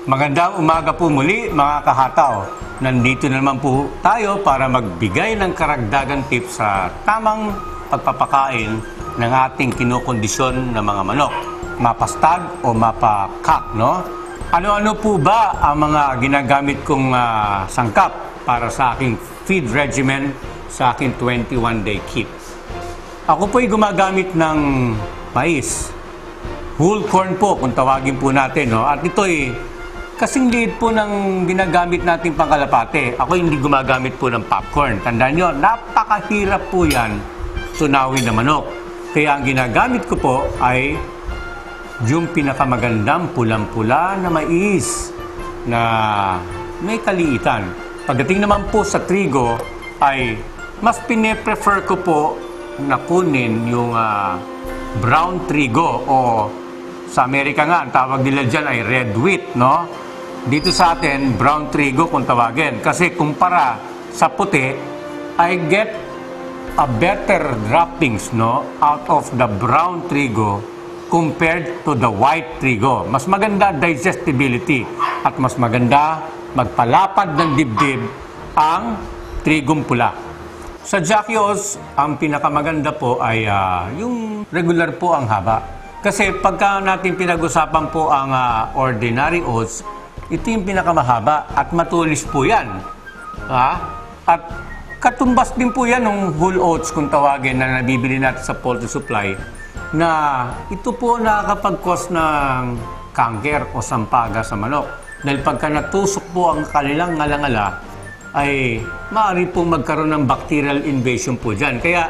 Magandang umaga po muli mga kahataw. Nandito na naman po tayo para magbigay ng karagdagang tips sa tamang pagpapakain ng ating kinokondisyon na mga manok. Mapastag o mapakak, no? Ano-ano po ba ang mga ginagamit kong sangkap para sa aking feed regimen sa aking 21-day keep? Ako po'y gumagamit ng mais. Whole corn po kung tawagin po natin, no? At ito'y kasing liit po ng ginagamit nating pangkalapate. Ako hindi gumagamit po ng popcorn. Tandaan nyo, napakahirap po yan tunawin na manok. Kaya ang ginagamit ko po ay yung pinakamagandang pulang-pula na mais na may kaliitan. Pagdating naman po sa trigo ay mas pine-prefer ko po na kunin yung brown trigo o sa Amerika nga, ang tawag nila dyan ay red wheat, no? Dito sa atin, brown trigo kung tawagin. Kasi kumpara sa puti, I get a better droppings, no? Out of the brown trigo compared to the white trigo. Mas maganda digestibility at mas maganda magpalapad ng dibdib ang trigong pula. Sa Jackie Oats, ang pinakamaganda po ay yung regular po ang haba. Kasi pagka natin pinag-usapan po ang ordinary oats, ito yung pinakamahaba at matulis po yan. At katumbas din po yan ng whole oats kung tawagin na nabibili natin sa poultry supply, na ito po nakakapag-cause ng cancer o sampaga sa manok. Dahil pagka natusok po ang kanilang ngala-ngala, ay maaari pong magkaroon ng bacterial invasion po dyan. Kaya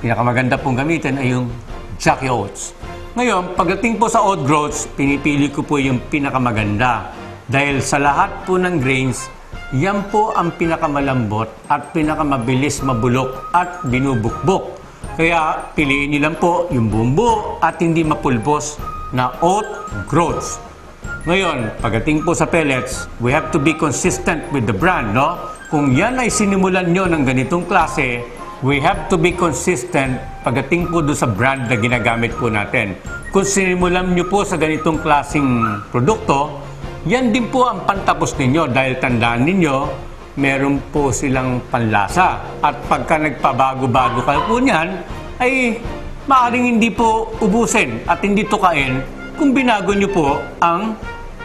pinakamaganda pong gamitin ay yung Jackie Oats. Ngayon, pagdating po sa oat groats, pinipili ko po yung pinakamaganda. Dahil sa lahat po ng grains, yan po ang pinakamalambot at pinakamabilis mabulok at binubukbok. Kaya piliin niyo lang po yung bumbu at hindi mapulbos na oat groats. Ngayon, pagdating po sa pellets, we have to be consistent with the brand, no? Kung yan ay sinimulan nyo ng ganitong klase, we have to be consistent pagdating po doon sa brand na ginagamit po natin. Kung sinimulan nyo po sa ganitong klaseng produkto, yan din po ang pantapos ninyo dahil tandaan ninyo, meron po silang panlasa. At pagka nagpabago-bago kayo po niyan, ay maaaring hindi po ubusin at hindi tukain kung binago nyo po ang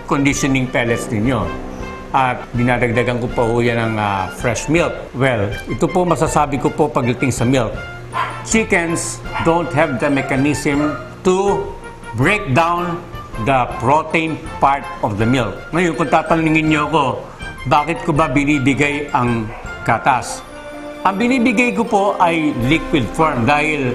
conditioning pellets ninyo. At dinadagdagan ko po yan ng fresh milk. Well, ito po masasabi ko po pagdating sa milk. Chickens don't have the mechanism to break down the protein part of the milk. Ngayon, kung tatanungin nyo ako, bakit ko ba binibigay ang gatas? Ang binibigay ko po ay liquid form dahil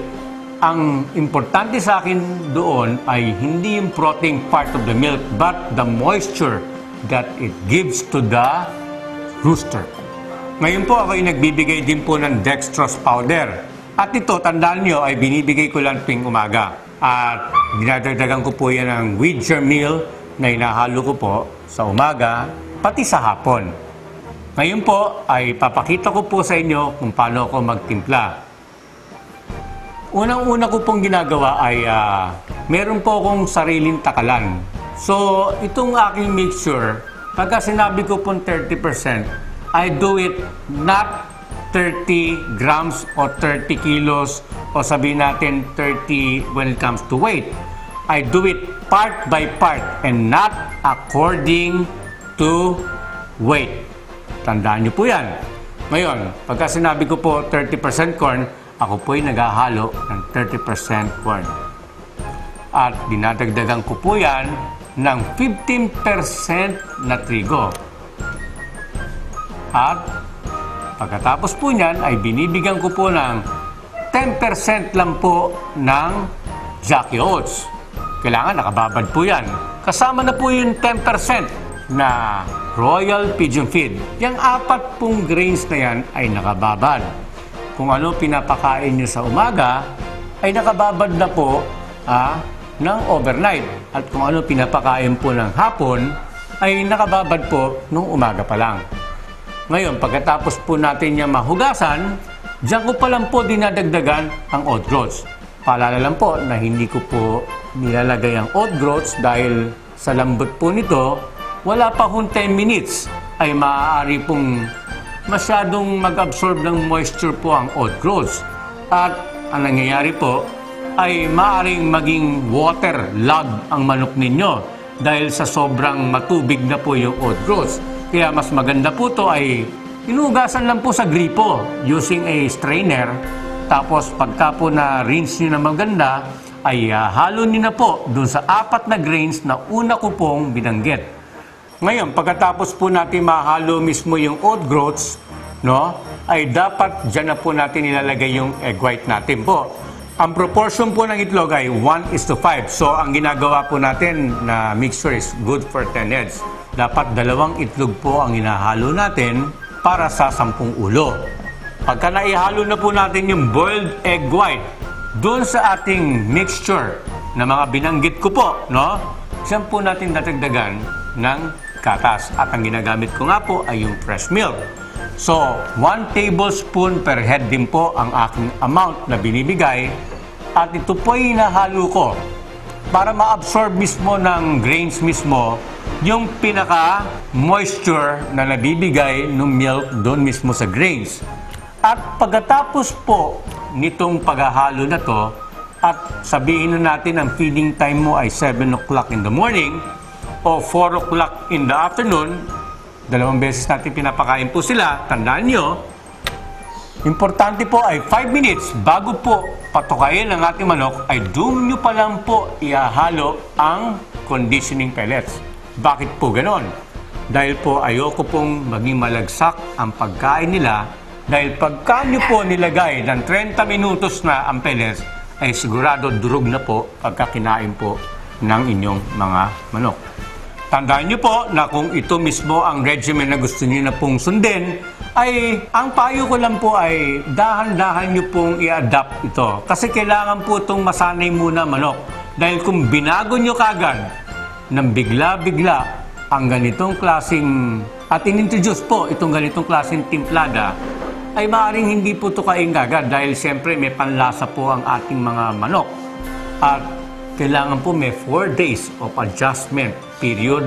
ang importante sa akin doon ay hindi yung protein part of the milk but the moisture that it gives to the rooster. Ngayon po ako ay nagbibigay din po ng dextrose powder. At ito, tandaan nyo, ay binibigay ko lang tuwing umaga. At dinadagdagan ko po yan ng wheat germ meal na inahalo ko po sa umaga, pati sa hapon. Ngayon po ay papakita ko po sa inyo kung paano ako magtimpla. Unang-una ko pong ginagawa ay meron po akong sariling takalan. So, itong aking mixture, pagka sinabi ko pong 30%, I do it not 30 grams o 30 kilos o sabihin natin 30 when it comes to weight. I do it part by part and not according to weight. Tandaan niyo po yan. Ngayon, pagka sinabi ko po 30% corn, ako po'y naghahalo ng 30% corn. At dinadagdagan ko po yan ng 15% na trigo. At pagkatapos po niyan ay binibigyan ko po ng 10% lang po ng Jackie Oats. Kailangan nakababad po yan. Kasama na po yung 10% na Royal Pigeon Feed. Yung 4 pong grains na yan ay nakababad. Kung ano pinapakain nyo sa umaga, ay nakababad na po ng overnight. At kung ano pinapakain po ng hapon, ay nakababad po nung umaga pa lang. Ngayon, pagkatapos po natin niya mahugasan, diyan ko pa lang po dinadagdagan ang oat groats. Paalala lang po na hindi ko po nilalagay ang oat groats dahil sa lambot po nito, wala pa hong 10 minutes ay maaari pong masyadong mag-absorb ng moisture po ang oat groats. At ang nangyayari po ay maaaring maging waterlogged ang manok ninyo dahil sa sobrang matubig na po yung oat groats. Kaya mas maganda po to ay inugasan lang po sa gripo using a strainer. Tapos pagka po na rinse nyo na maganda, ay halo nyo na po dun sa 4 na grains na una ko pong binanggit. Ngayon, pagkatapos po natin mahalo mismo yung oat groats, no, ay dapat dyan na po natin ilalagay yung egg white natin po. Ang proportion po ng itlog ay 1:5. So, ang ginagawa po natin na mixture is good for 10 heads. Dapat 2 itlog po ang inahalo natin para sa 10 ulo. Pagka naihalo na po natin yung boiled egg white doon sa ating mixture na mga binanggit ko po, no? Diyan po natin dadagdagan ng gatas. At ang ginagamit ko nga po ay yung fresh milk. So, 1 tablespoon per head din po ang aking amount na binibigay. At ito po ay hinahalo ko para ma-absorb mismo ng grains mismo yung pinaka-moisture na nabibigay ng milk doon mismo sa grains. At pagkatapos po nitong paghahalo na to, at sabihin na natin ang feeding time mo ay 7 o'clock in the morning o 4 o'clock in the afternoon, 2 beses natin pinapakain po sila, tandaan nyo, importante po ay 5 minutes bago po patukayin ang ating manok, ay doon nyo pa lang po ihahalo ang conditioning pellets. Bakit po ganon? Dahil po ayoko pong maging malagsak ang pagkain nila. Dahil pagka nyo po nilagay ng 30 minutos na ang pellets, ay sigurado durog na po pagka kinain po ng inyong mga manok. Tandaan nyo po na kung ito mismo ang regimen na gusto nyo na pong sundin, ay ang payo ko lang po ay dahan-dahan nyo pong i-adapt ito. Kasi kailangan po itong masanay muna manok. Dahil kung binago nyo kagad ng bigla-bigla ang ganitong klaseng, at inintroduce po itong ganitong klaseng timplada, ay maaaring hindi po ito kain agad dahil siyempre may panlasa po ang ating mga manok. At kailangan po may 4 days of adjustment period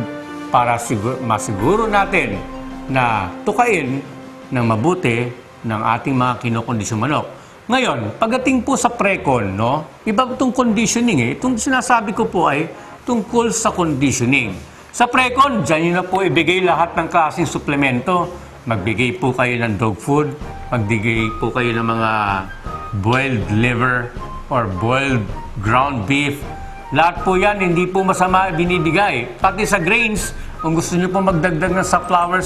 para masiguro natin na tukain ng mabuti ng ating mga kinokondisyon manok. Ngayon, pagdating po sa pre-con, no, iba itong conditioning Itong sinasabi ko po ay tungkol sa conditioning. Sa pre-con, dyan nyo na po ibigay lahat ng klaseng suplemento. Magbigay po kayo ng dog food, magbigay po kayo ng mga boiled liver or boiled ground beef. Lahat po yan, hindi po masama binibigay. Pati sa grains, kung gusto nyo po magdagdag ng sunflower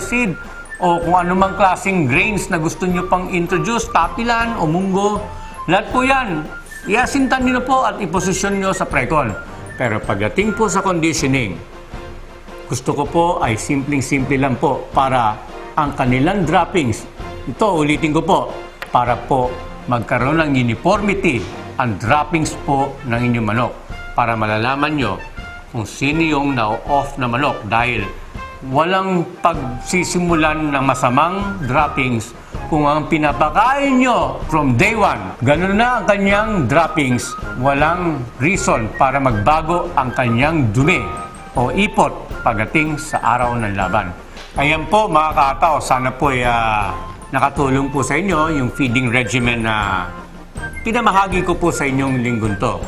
seed, o kung anumang klaseng grains na gusto nyo pang introduce, tapilan o munggo, lahat po yan, iasintan nyo po at iposisyon nyo sa pre-con. Pero pagdating po sa conditioning, gusto ko po ay simpleng-simple lang po para ang kanilang droppings, ito ulitin ko po, para po magkaroon ng uniformity ang droppings po ng inyong manok para malalaman nyo kung sino yung na-off na manok dahil walang pagsisimulan ng masamang droppings kung ang pinapakain nyo from day 1, ganun na ang kanyang droppings, walang reason para magbago ang kanyang dumi o ipot pagdating sa araw ng laban. Ayan po mga kakataw, sana po ay nakatulong po sa inyo yung feeding regimen na pinamahagi ko po sa inyong linggong to.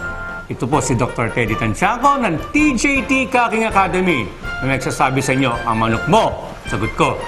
Ito po si Dr. Teddy Tanciaco ng TJT Cooking Academy na nagsasabi sa inyo, ang manok mo, sagot ko.